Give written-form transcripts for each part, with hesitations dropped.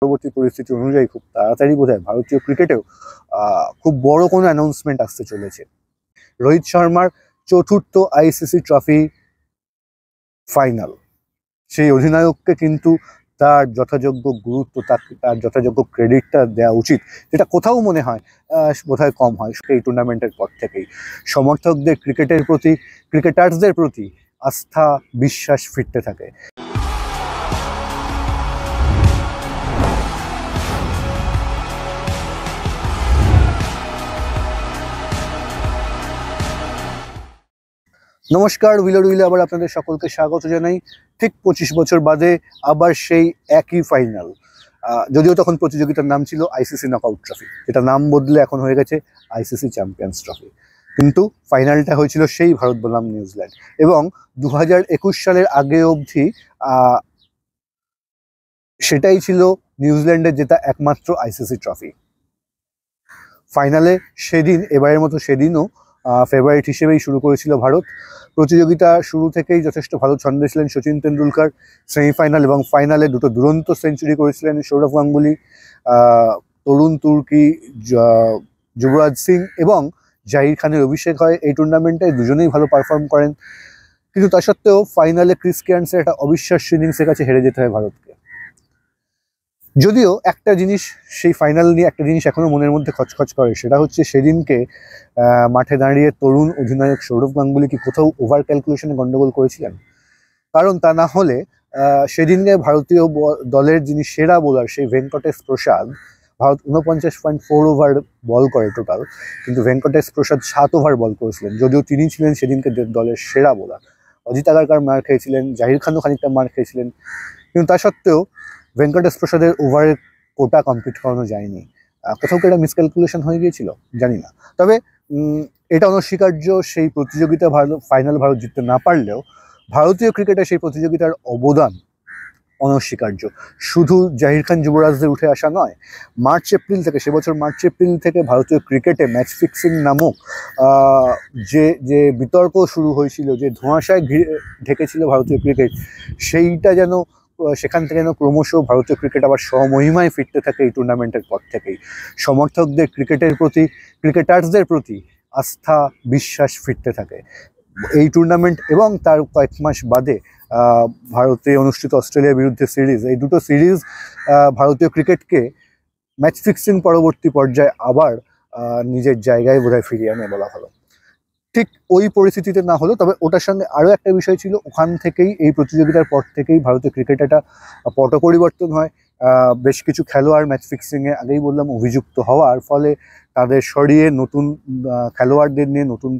পরবর্তী পরিস্থিতি অনুযায়ী খুব তাড়াতাড়ি বোধহয় ভারতীয় ক্রিকেটেও খুব বড় কোনো অ্যানাউন্সমেন্ট আসতে চলেছে। রোহিত শর্মার চতুর্থ আইসিসি ট্রফি ফাইনাল, সেই অধিনায়ককে কিন্তু তার যথাযোগ্য গুরুত্ব, তার যথাযোগ্য ক্রেডিটটা দেওয়া উচিত, যেটা কোথাও মনে হয় বোধহয় কম হয়। এই টুর্নামেন্টের পর থেকেই সমর্থকদের ক্রিকেটের প্রতি, ক্রিকেটার্সদের প্রতি আস্থা বিশ্বাস ফিরতে থাকে। নমস্কার, উইলার উইলে আবার আপনাদের সকলকে স্বাগত জানাই। ঠিক 25 বছর বাদে আবার সেই একই ফাইনাল, যদিও তখন প্রতিযোগিতার নাম ছিল আইসিসি নকআউট ট্রফি, যেটা নাম বদলে এখন হয়ে গেছে আইসিসি চ্যাম্পিয়ন্স ট্রফি। কিন্তু ফাইনালটা হয়েছিল সেই ভারত বনাম নিউজিল্যান্ড, এবং 2021 সালের আগে অবধি সেটাই ছিল নিউজিল্যান্ডের জেতা একমাত্র আইসিসি ট্রফি। ফাইনালে সেদিন, এবারের মতো সেদিনও ফেভারিট হিসেবেই শুরু করেছিল ভারত। প্রতিযোগিতা শুরু থেকেই যথেষ্ট ভালো ছন্দে ছিলেন সচিন তেন্ডুলকর। সেমিফাইনাল এবং ফাইনালে দুটো দুরন্ত সেঞ্চুরি করেছিলেন সৌরভ গাঙ্গুলি, তরুণ তুর্কি যুবরাজ সিং এবং জাহির খানের অভিষেক হয় এই টুর্নামেন্টে। দুজনেই ভালো পারফর্ম করেন, কিন্তু তা সত্ত্বেও ফাইনালে ক্রিস কেয়ার্নসের একটা অবিশ্বাস্য ইনিংসের কাছে হেরে যেতে হয় ভারতকে। যদিও একটা জিনিস, সেই ফাইনাল নিয়ে একটা জিনিস এখনো মনের মধ্যে খচখচ করে, সেটা হচ্ছে সেদিনকে মাঠে দাঁড়িয়ে তরুণ অধিনায়ক সৌরভ গাঙ্গুলি কি কোথাও ওভার ক্যালকুলেশনে গন্ডগোল করেছিলেন? কারণ তা না হলে সেদিনকে ভারতীয় দলের যিনি সেরা বোলার, সেই ভেঙ্কটেশ প্রসাদ, ভারত 49.4 ওভার বল করে টোটাল, কিন্তু ভেঙ্কটেশ প্রসাদ 7 ওভার বল করেছিলেন, যদিও তিনি ছিলেন সেদিনকে দলের সেরা বোলার। অজিত আগারকার মার খেয়েছিলেন, জাহির খানও খানিকটা মার খেয়েছিলেন, কিন্তু তা সত্ত্বেও ভেঙ্কটেশ প্রসাদের ওভারের কোটা কমপ্লিট করানো যায়নি। কোথাও কি একটা মিসক্যালকুলেশন হয়ে গিয়েছিল জানি না, তবে এটা অনস্বীকার্য। সেই প্রতিযোগিতা ফাইনাল ভারত জিততে না পারলেও ভারতীয় ক্রিকেটে সেই প্রতিযোগিতার অবদান অনস্বীকার্য। শুধু জাহির খান যুবরাজদের উঠে আসা নয়, সেবছর মার্চ এপ্রিল থেকে ভারতীয় ক্রিকেটে ম্যাচ ফিক্সিং নামক যে বিতর্ক শুরু হয়েছিল, যে ধোঁয়াশায় ঢেকেছিল ভারতীয় ক্রিকেট, সেইটা যেন সেখান থেকে যেন ক্রমশ ভারতীয় ক্রিকেট আবার স্বমহিমায় ফিরতে থাকে এই টুর্নামেন্টের পর থেকেই। সমর্থকদের ক্রিকেটের প্রতি, ক্রিকেটার্সদের প্রতি আস্থা বিশ্বাস ফিরতে থাকে। এই টুর্নামেন্ট এবং তার কয়েক মাস বাদে ভারতে অনুষ্ঠিত অস্ট্রেলিয়ার বিরুদ্ধে সিরিজ, এই দুটো সিরিজ ভারতীয় ক্রিকেটকে ম্যাচ ফিক্সিং পরবর্তী পর্যায়ে আবার নিজের জায়গায় বোধহয় ফিরিয়ে আনে বলা ভালো। ঠিক ওই পরিস্থিতিতে না হলো, তবে ওটার সঙ্গে আরও একটা বিষয় ছিল। ওখান থেকেই, এই প্রতিযোগিতার পর থেকেই ভারতীয় ক্রিকেটে একটা পট পরিবর্তন হয়। বেশ কিছু খেলোয়াড় ম্যাচ ফিক্সিংয়ে, আগেই বললাম, অভিযুক্ত হওয়ার ফলে তাদের সরিয়ে নতুন খেলোয়াড়দের নিয়ে, নতুন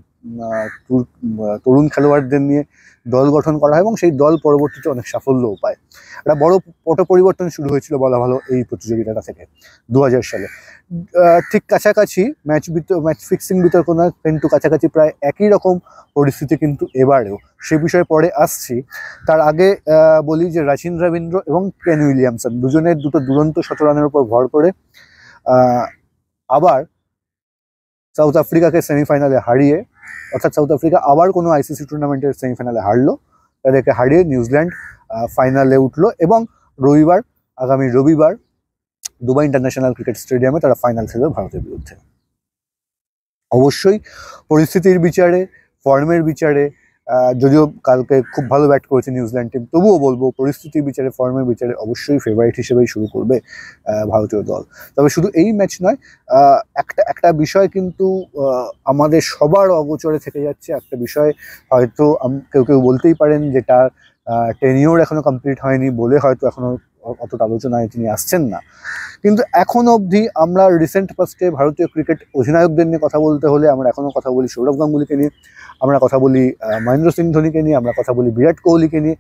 তরুণ খেলোয়াড়দের নিয়ে দল গঠন করা হয়, এবং সেই দল পরবর্তীতে অনেক সাফল্যও পায়। একটা বড় পট পরিবর্তন শুরু হয়েছিল বলা ভালো এই প্রতিযোগিতাটা থেকে 2000 সালে। ঠিক কাছাকাছি ম্যাচ ফিক্সিং বিতর্ক নয়, কিন্তু কাছাকাছি প্রায় একই রকম পরিস্থিতি কিন্তু এবারেও। সে বিষয়ে পরে আসছি। তার আগে বলি যে রাচিন রবীন্দ্র এবং কেন উইলিয়ামসন দুজনের দুটো দুরন্ত শতরানের উপর ভর করে আবার সাউথ আফ্রিকাকে সেমিফাইনালে হারিয়ে, অর্থাৎ সাউথ আফ্রিকা আবার কোনো আইসিসি টুর্নামেন্টের সেমিফাইনালে হারলো, তাদেরকে হারিয়ে নিউজিল্যান্ড ফাইনালে উঠলো, এবং আগামী রবিবার দুবাই ইন্টারন্যাশনাল ক্রিকেট স্টেডিয়ামে তারা ফাইনাল খেলবে ভারতের বিরুদ্ধে। অবশ্যই পরিস্থিতির বিচারে, ফর্মের বিচারে, যদিও কালকে খুব ভালো ব্যাট করেছে নিউজিল্যান্ড টিম, তবুও বলবো পরিস্থিতির বিচারে, ফর্মের বিচারে অবশ্যই ফেভারিট হিসেবেই শুরু করবে ভারতীয় দল। তবে শুধু এই ম্যাচ নয়, একটা বিষয় কিন্তু আমাদের সবার অগোচরে থেকে যাচ্ছে। একটা বিষয় হয়তো কেউ বলতেই পারেন যে তার টেনিওর এখনো কমপ্লিট হয়নি বলে হয়তো এখনো অতটা আলোচনায় তিনি আসছেন না, কিন্তু এখন অবধি আমরা রিসেন্ট পাস্টে ভারতীয় ক্রিকেট অধিনায়কদের নিয়ে কথা বলতে হলে আমরা এখনও কথা বলি সৌরভ গাঙ্গুলিকে নিয়ে, আমরা কথা বলি মহেন্দ্র সিং ধোনিকে নিয়ে, আমরা কথা বলি বিরাট কোহলিকে নিয়ে,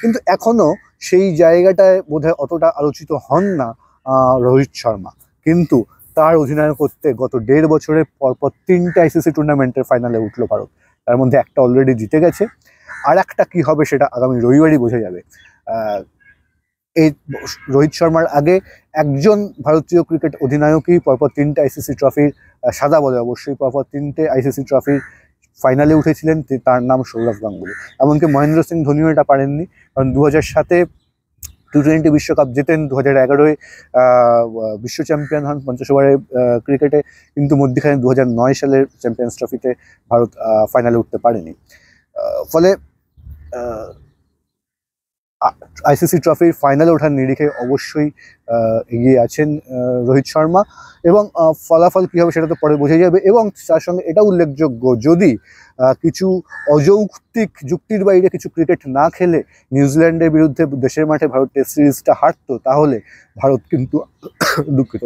কিন্তু এখনও সেই জায়গাটায় বোধহয় অতটা আলোচিত হন না রোহিত শর্মা। কিন্তু তার অধিনায়কত্বে গত 1.5 বছরে পরপর 3টে আইসিসি টুর্নামেন্টের ফাইনালে উঠলো ভারত, তার মধ্যে একটা অলরেডি জিতে গেছে, আর একটা কী হবে সেটা আগামী রবিবারই বোঝা যাবে। এই রোহিত শর্মার আগে একজন ভারতীয় ক্রিকেট অধিনায়কই পরপর 3টে আইসিসি ট্রফির, সাদা বলে অবশ্যই, পরপর 3টে আইসিসি ট্রফির ফাইনালে উঠেছিলেন, তার নাম সৌরভ গাঙ্গুলি। এমনকি মহেন্দ্র সিং ধোনিও এটা পারেননি, কারণ 2007-এ টি-20 বিশ্বকাপ জেতেন, 2011-এ বিশ্ব চ্যাম্পিয়ন হন 50 ওভারের ক্রিকেটে, কিন্তু মধ্যখানে 2009 সালের চ্যাম্পিয়ন্স ট্রফিতে ভারত ফাইনালে উঠতে পারেনি। ফলে আইসিসি ট্রফির ফাইনালে ওঠার নিরিখে অবশ্যই এগিয়ে আছেন রোহিত শর্মা, এবং ফলাফল কী হবে সেটা তো পরে বোঝা যাবে। এবং তার সঙ্গে এটা উল্লেখযোগ্য, যদি কিছু অযৌক্তিক যুক্তির বাইরে কিছু ক্রিকেট না খেলে নিউজিল্যান্ডের বিরুদ্ধে দেশের মাঠে ভারত টেস্ট সিরিজটা হারতো, তাহলে ভারত কিন্তু দুঃখিত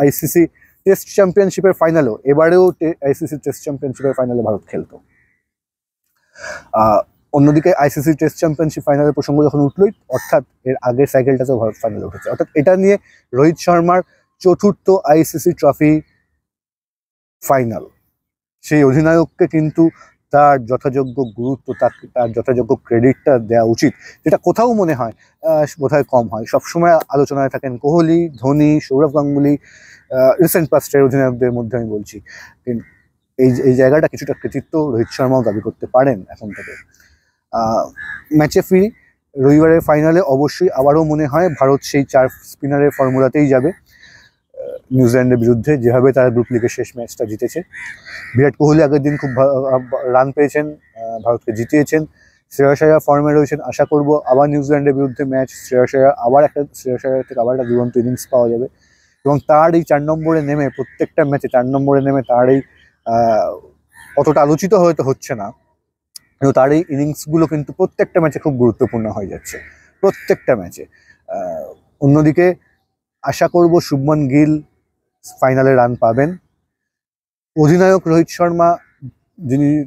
আইসিসি টেস্ট চ্যাম্পিয়নশিপের ফাইনালেও, এবারেও আইসিসি টেস্ট চ্যাম্পিয়নশিপের ফাইনালে ভারত খেলতো। অন্যদিকে আইসিসি টেস্ট চ্যাম্পিয়নশিপ ফাইনালের প্রসঙ্গ যখন উঠলই, অর্থাৎ এর আগের সাইকেলটাতেও ভারত ফাইনালে উঠেছে, অর্থাৎ এটা নিয়ে রোহিত শর্মার চতুর্থ আইসিসি ট্রফি ফাইনাল। সেই অধিনায়ককে কিন্তু তার যথাযোগ্য গুরুত্ব, তার যথাযোগ্য ক্রেডিটটা দেওয়া উচিত, যেটা কোথাও মনে হয় বোধহয় কম হয়। সবসময় আলোচনায় থাকেন কোহলি, ধোনি, সৌরভ গাঙ্গুলি, রিসেন্ট পাস্টের অধিনায়কদের মধ্যে আমি বলছি, কিন্তু এই জায়গাটা কিছুটা কৃতিত্ব রোহিত শর্মাও দাবি করতে পারেন এখন থেকে। ম্যাচে ফিরি, রবিবারের ফাইনালে অবশ্যই আবারও মনে হয় ভারত সেই 4 স্পিনারের ফর্মুলাতেই যাবে নিউজিল্যান্ডের বিরুদ্ধে, যেভাবে তারা গ্রুপ লিগের শেষ ম্যাচটা জিতেছে। বিরাট কোহলি আগের দিন খুব রান পেয়েছেন, ভারতকে জিতিয়েছেন। শ্রেয়াস আয়ার ফর্মে রয়েছেন, আশা করব আবার নিউজিল্যান্ডের বিরুদ্ধে ম্যাচ শ্রেয়াস আয়ার থেকে আবার একটা দুরন্ত ইনিংস পাওয়া যাবে, এবং তার এই 4 নম্বরে নেমে, প্রত্যেকটা ম্যাচে 4 নম্বরে নেমে তার এই অতটা আলোচিত হয়তো হচ্ছে না, কিন্তু তার এই ইনিংসগুলো কিন্তু প্রত্যেকটা ম্যাচে খুব গুরুত্বপূর্ণ হয়ে যাচ্ছে, প্রত্যেকটা ম্যাচে। অন্যদিকে আশা করব শুভমন গিল ফাইনালে রান পাবেন। অধিনায়ক রোহিত শর্মা,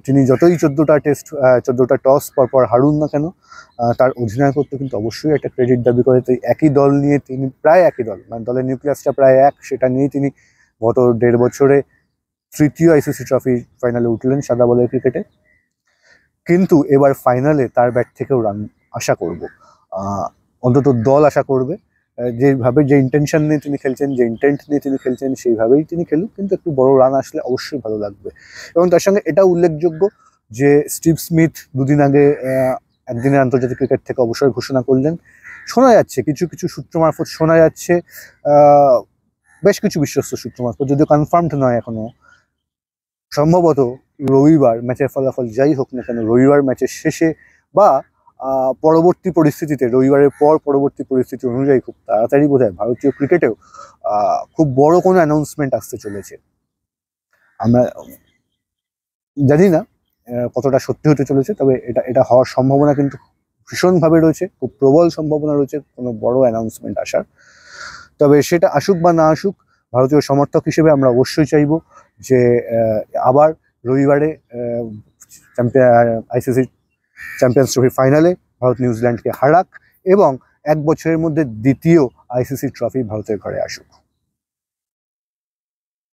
তিনি যতই 14টা টস পরপর হারুন না কেন, তার অধিনায়কত্ব কিন্তু অবশ্যই একটা ক্রেডিট দাবি করে। তাই একই দল নিয়ে তিনি, প্রায় একই দল, মানে দলের নিউক্লিয়াসটা প্রায় এক, সেটা নিয়েই তিনি গত 1.5 বছরে তৃতীয় আইসিসি ট্রফি ফাইনালে উঠলেন সাদা বলের ক্রিকেটে। কিন্তু এবার ফাইনালে তার ব্যাট থেকেও রান আশা করব, অন্তত দল আশা করবে। যেভাবে, যে ইন্টেনশন নিয়ে তিনি খেলছেন, যে ইন্টেন্ট নিয়ে তিনি খেলছেন, সেইভাবেই তিনি খেলুক, কিন্তু একটু বড় রান আসলে অবশ্যই ভালো লাগবে। এবং তার সঙ্গে এটা উল্লেখযোগ্য যে স্টিভ স্মিথ দুদিন আগে একদিনের আন্তর্জাতিক ক্রিকেট থেকে অবসর ঘোষণা করলেন। শোনা যাচ্ছে, কিছু কিছু সূত্র মারফত শোনা যাচ্ছে, বেশ কিছু বিশ্বস্ত সূত্র মারফত, যদিও কনফার্মড নয় এখনো, সম্ভবত রবিবার ম্যাচের ফলাফল যাই হোক না কেন, রবিবার ম্যাচের শেষে বা পরবর্তী পরিস্থিতিতে, রবিবারের পর পরবর্তী পরিস্থিতি অনুযায়ী খুব তাড়াতাড়ি বোধহয় ভারতীয় ক্রিকেটেও খুব বড় কোনো অ্যানাউন্সমেন্ট আসতে চলেছে। আমরা জানি না কতটা সত্যি হতে চলেছে, তবে এটা হওয়ার সম্ভাবনা কিন্তু ভীষণভাবে রয়েছে, খুব প্রবল সম্ভাবনা রয়েছে কোনো বড় অ্যানাউন্সমেন্ট আসার। তবে সেটা আসুক বা না আসুক, ভারতীয় সমর্থক হিসেবে আমরা অবশ্যই চাইব যে আবার রবিবারে আইসিসি চ্যাম্পিয়ন্স ট্রফির ফাইনালে ভারত নিউজিল্যান্ডকে হারাক, এবং 1 বছরের মধ্যে দ্বিতীয় আইসিসি ট্রফি ভারতের ঘরে আসুক।